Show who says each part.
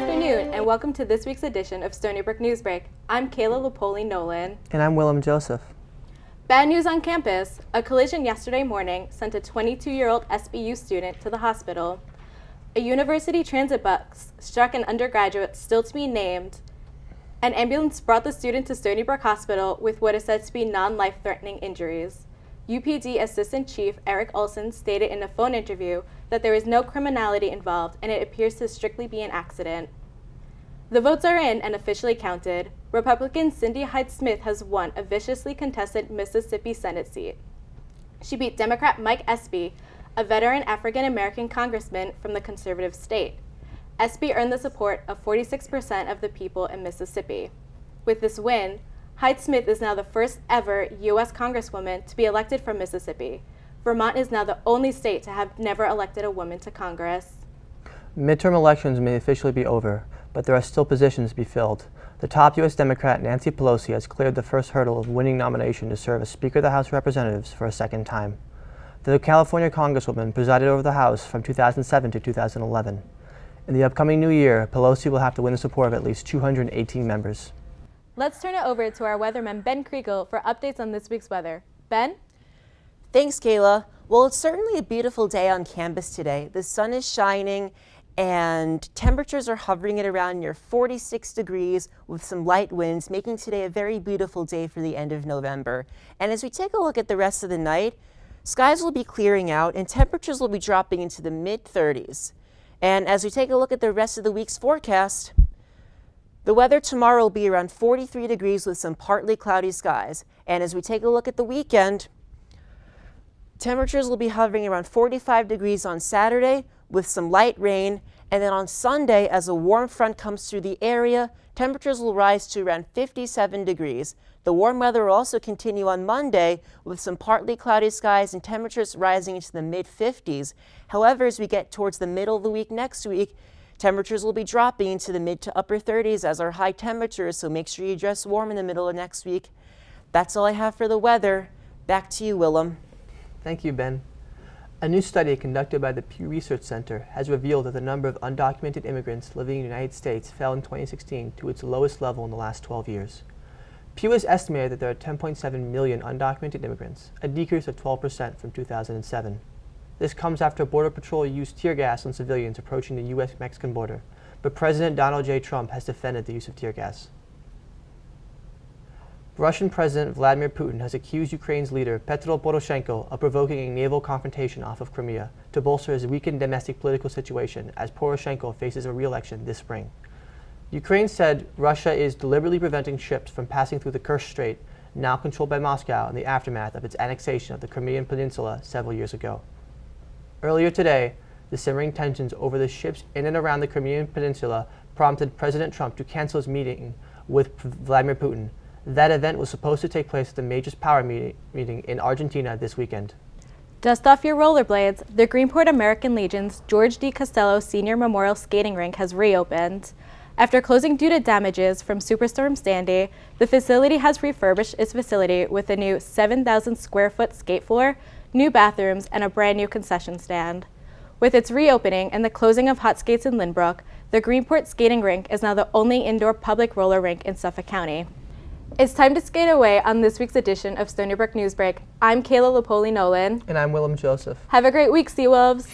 Speaker 1: afternoon, and welcome to this week's edition of Stony Brook Newsbreak. I'm Kayla Lopoli-Nolan.
Speaker 2: And I'm Willem Joseph.
Speaker 1: Bad news on campus. A collision yesterday morning sent a 22-year-old SBU student to the hospital. A university transit bus struck an undergraduate still to be named. An ambulance brought the student to Stony Brook Hospital with what is said to be non-life-threatening injuries. UPD Assistant Chief Eric Olson stated in a phone interview that there is no criminality involved and it appears to strictly be an accident. The votes are in and officially counted. Republican Cindy Hyde-Smith has won a viciously contested Mississippi Senate seat. She beat Democrat Mike Espy, a veteran African-American congressman from the conservative state. Espy earned the support of 46% of the people in Mississippi. With this win, Hyde-Smith is now the first ever U.S. Congresswoman to be elected from Mississippi. Vermont is now the only state to have never elected a woman to Congress.
Speaker 2: Midterm elections may officially be over, but there are still positions to be filled. The top U.S. Democrat, Nancy Pelosi, has cleared the first hurdle of winning nomination to serve as Speaker of the House of Representatives for a second time. The California Congresswoman presided over the House from 2007 to 2011. In the upcoming new year, Pelosi will have to win the support of at least 218 members.
Speaker 1: Let's turn it over to our weatherman, Ben Kriegel, for updates on this week's weather. Ben?
Speaker 3: Thanks, Kayla. Well, it's certainly a beautiful day on campus today. The sun is shining and temperatures are hovering at around near 46 degrees with some light winds, making today a very beautiful day for the end of November. And as we take a look at the rest of the night, skies will be clearing out and temperatures will be dropping into the mid-30s. And as we take a look at the rest of the week's forecast, the weather tomorrow will be around 43 degrees with some partly cloudy skies. And as we take a look at the weekend, temperatures will be hovering around 45 degrees on Saturday with some light rain. And then on Sunday, as a warm front comes through the area, temperatures will rise to around 57 degrees. The warm weather will also continue on Monday with some partly cloudy skies and temperatures rising into the mid-50s. However, as we get towards the middle of the week next week, temperatures will be dropping into the mid to upper 30s as our high temperatures, so make sure you dress warm in the middle of next week. That's all I have for the weather. Back to you, Willem.
Speaker 2: Thank you, Ben. A new study conducted by the Pew Research Center has revealed that the number of undocumented immigrants living in the United States fell in 2016 to its lowest level in the last 12 years. Pew has estimated that there are 10.7 million undocumented immigrants, a decrease of 12% from 2007. This comes after Border Patrol used tear gas on civilians approaching the U.S.-Mexican border, but President Donald J. Trump has defended the use of tear gas. Russian President Vladimir Putin has accused Ukraine's leader Petro Poroshenko of provoking a naval confrontation off of Crimea to bolster his weakened domestic political situation as Poroshenko faces a re-election this spring. Ukraine said Russia is deliberately preventing ships from passing through the Kerch Strait, now controlled by Moscow, in the aftermath of its annexation of the Crimean Peninsula several years ago. Earlier today, the simmering tensions over the ships in and around the Crimean Peninsula prompted President Trump to cancel his meeting with Vladimir Putin. That event was supposed to take place at the major's power meeting in Argentina this weekend.
Speaker 1: Dust off your rollerblades. The Greenport American Legion's George D. Costello Senior Memorial Skating Rink has reopened. After closing due to damages from Superstorm Sandy, the facility has refurbished its facility with a new 7,000 square foot skate floor, new bathrooms, and a brand new concession stand. With its reopening and the closing of Hot Skates in Lynbrook, the Greenport Skating Rink is now the only indoor public roller rink in Suffolk County. It's time to skate away on this week's edition of Stony Brook Newsbreak. I'm Kayla Lopoli-Nolan.
Speaker 2: And I'm Willem Joseph.
Speaker 1: Have a great week, Seawolves.